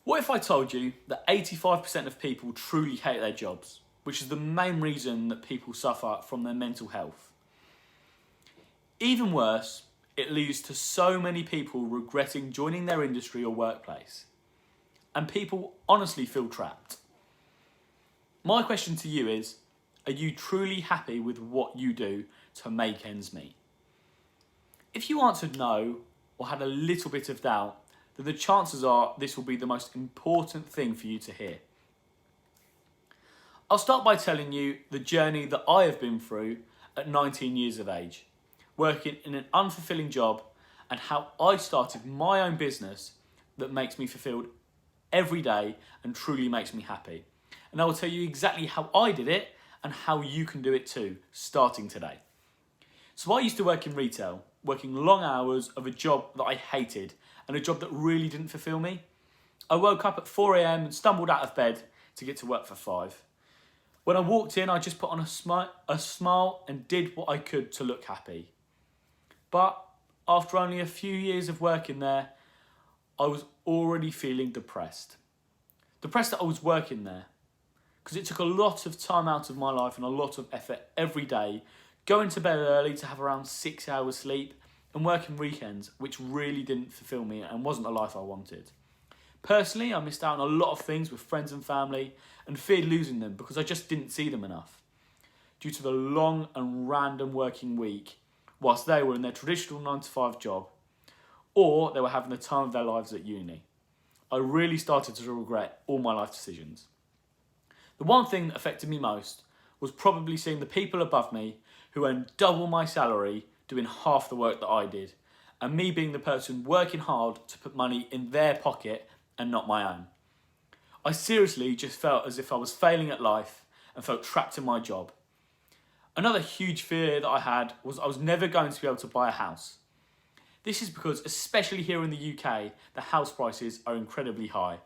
What if I told you that 85% of people truly hate their jobs, which is the main reason that people suffer from their mental health? Even worse, it leads to so many people regretting joining their industry or workplace. And people honestly feel trapped. My question to you is, are you truly happy with what you do to make ends meet? If you answered no, or had a little bit of doubt, then the chances are this will be the most important thing for you to hear. I'll start by telling you the journey that I have been through at 19 years of age, working in an unfulfilling job, and how I started my own business that makes me fulfilled every day and truly makes me happy. And I will tell you exactly how I did it and how you can do it too, starting today. So I used to work in retail, working long hours of a job that I hated and a job that really didn't fulfill me. I woke up at 4 a.m. and stumbled out of bed to get to work for 5. When I walked in, I just put on a smile and did what I could to look happy. But after only a few years of working there, I was already feeling depressed. Depressed that I was working there, because it took a lot of time out of my life and a lot of effort every day, going to bed early to have around 6 hours sleep and working weekends, which really didn't fulfill me and wasn't a life I wanted. Personally, I missed out on a lot of things with friends and family and feared losing them because I just didn't see them enough. Due to the long and random working week, whilst they were in their traditional 9-to-5 job, or they were having the time of their lives at uni. I really started to regret all my life decisions. The one thing that affected me most was probably seeing the people above me who earned double my salary doing half the work that I did, and me being the person working hard to put money in their pocket and not my own. I seriously just felt as if I was failing at life and felt trapped in my job. Another huge fear that I had was I was never going to be able to buy a house. This is because, especially here in the UK, the house prices are incredibly high,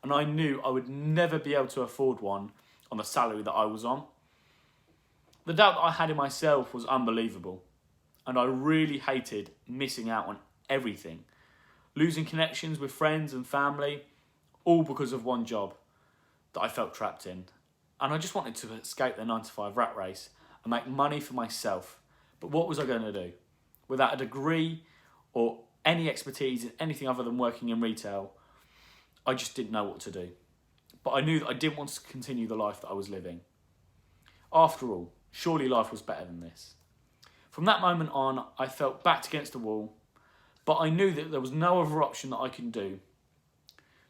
and I knew I would never be able to afford one on the salary that I was on. The doubt that I had in myself was unbelievable, and I really hated missing out on everything, losing connections with friends and family, all because of one job that I felt trapped in. And I just wanted to escape the 9-to-5 rat race and make money for myself. But what was I going to do? Without a degree or any expertise in anything other than working in retail, I just didn't know what to do. But I knew that I didn't want to continue the life that I was living. After all, surely life was better than this. From that moment on, I felt backed against the wall, but I knew that there was no other option that I could do.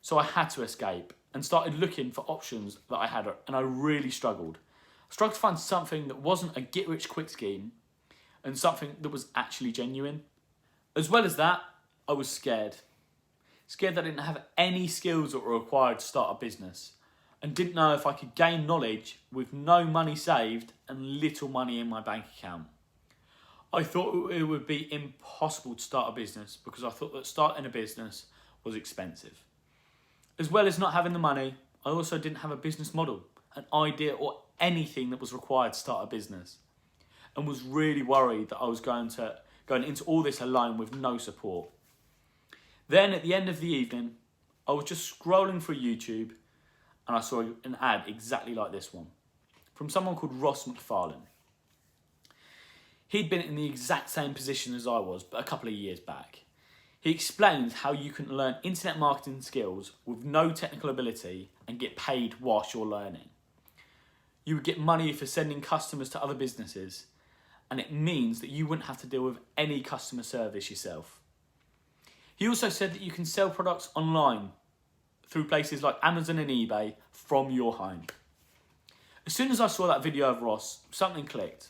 So I had to escape and started looking for options that I had, and I really struggled. I struggled to find something that wasn't a get-rich-quick scheme and something that was actually genuine. As well as that, I was scared. Scared that I didn't have any skills that were required to start a business and didn't know if I could gain knowledge with no money saved and little money in my bank account. I thought it would be impossible to start a business because I thought that starting a business was expensive. As well as not having the money, I also didn't have a business model, an idea or anything that was required to start a business, and was really worried that I was going into all this alone with no support. Then at the end of the evening, I was just scrolling through YouTube and I saw an ad exactly like this one from someone called Ross McFarlane. He'd been in the exact same position as I was, but a couple of years back. He explained how you can learn internet marketing skills with no technical ability and get paid whilst you're learning. You would get money for sending customers to other businesses, and it means that you wouldn't have to deal with any customer service yourself. He also said that you can sell products online through places like Amazon and eBay from your home. As soon as I saw that video of Ross, something clicked.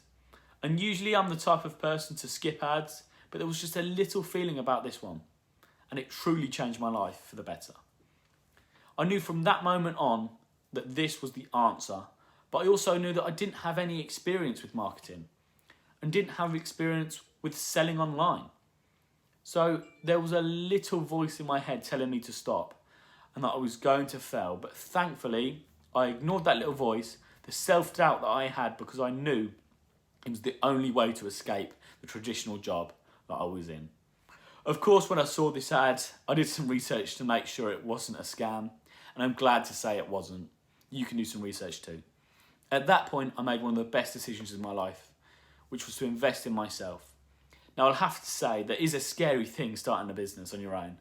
And usually I'm the type of person to skip ads, but there was just a little feeling about this one, and it truly changed my life for the better. I knew from that moment on that this was the answer, but I also knew that I didn't have any experience with marketing and didn't have experience with selling online. So there was a little voice in my head telling me to stop and that I was going to fail, but thankfully I ignored that little voice, the self-doubt that I had, because I knew it was the only way to escape the traditional job that I was in. Of course, when I saw this ad, I did some research to make sure it wasn't a scam. and I'm glad to say it wasn't. You can do some research too. At that point, I made one of the best decisions in my life, which was to invest in myself. Now, I'll have to say, that is a scary thing, starting a business on your own.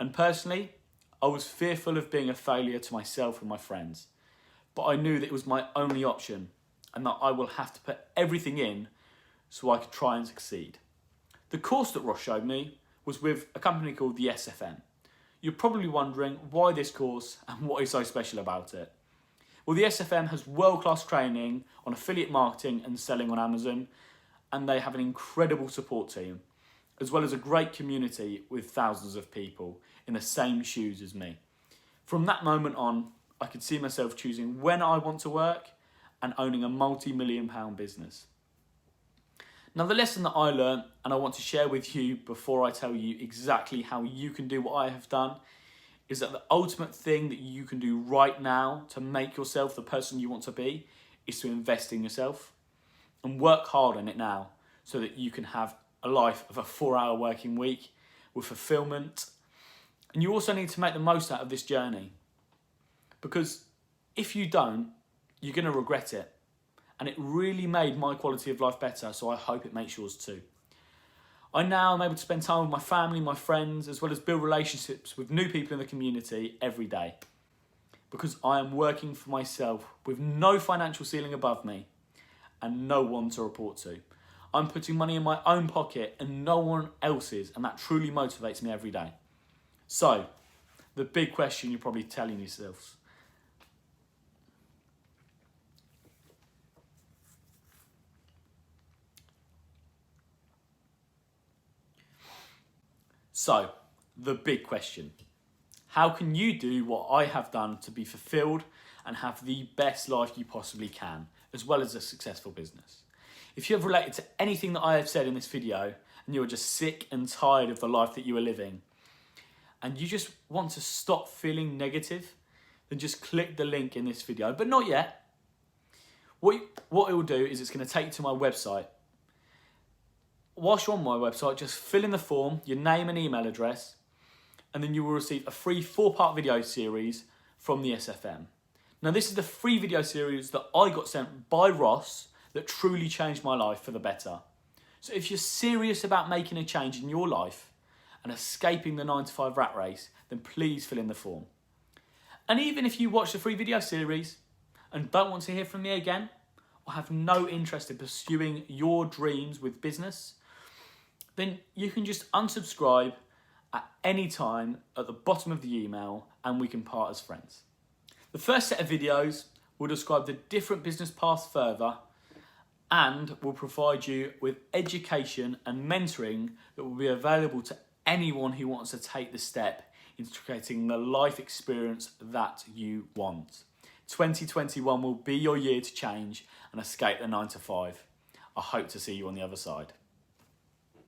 And personally, I was fearful of being a failure to myself and my friends. But I knew that it was my only option and that I will have to put everything in so I could try and succeed. The course that Ross showed me was with a company called the SFM. You're probably wondering why this course and what is so special about it. Well, the SFM has world-class training on affiliate marketing and selling on Amazon, and they have an incredible support team, as well as a great community with thousands of people in the same shoes as me. From that moment on, I could see myself choosing when I want to work and owning a multi-million-pound business. Now, the lesson that I learned, and I want to share with you before I tell you exactly how you can do what I have done, is that the ultimate thing that you can do right now to make yourself the person you want to be is to invest in yourself and work hard on it now so that you can have a life of a 4-hour working week with fulfillment. And you also need to make the most out of this journey, because if you don't, you're going to regret it. And it really made my quality of life better, so I hope it makes yours too. I now am able to spend time with my family, my friends, as well as build relationships with new people in the community every day, because I am working for myself with no financial ceiling above me and no one to report to. I'm putting money in my own pocket and no one else's, and that truly motivates me every day. So, the big question you're probably telling yourselves: how can you do what I have done to be fulfilled and have the best life you possibly can, as well as a successful business? If you have related to anything that I have said in this video and you are just sick and tired of the life that you are living and you just want to stop feeling negative, then just click the link in this video, but not yet. What it will do is it's going to take you to my website. Whilst you're on my website, just fill in the form, your name and email address, and then you will receive a free 4-part video series from the SFM. Now, this is the free video series that I got sent by Ross that truly changed my life for the better. So if you're serious about making a change in your life and escaping the 9-to-5 rat race, then please fill in the form. And even if you watch the free video series and don't want to hear from me again, or have no interest in pursuing your dreams with business, then you can just unsubscribe at any time at the bottom of the email and we can part as friends. The first set of videos will describe the different business paths further and will provide you with education and mentoring that will be available to anyone who wants to take the step into creating the life experience that you want. 2021 will be your year to change and escape the 9-to-5. I hope to see you on the other side.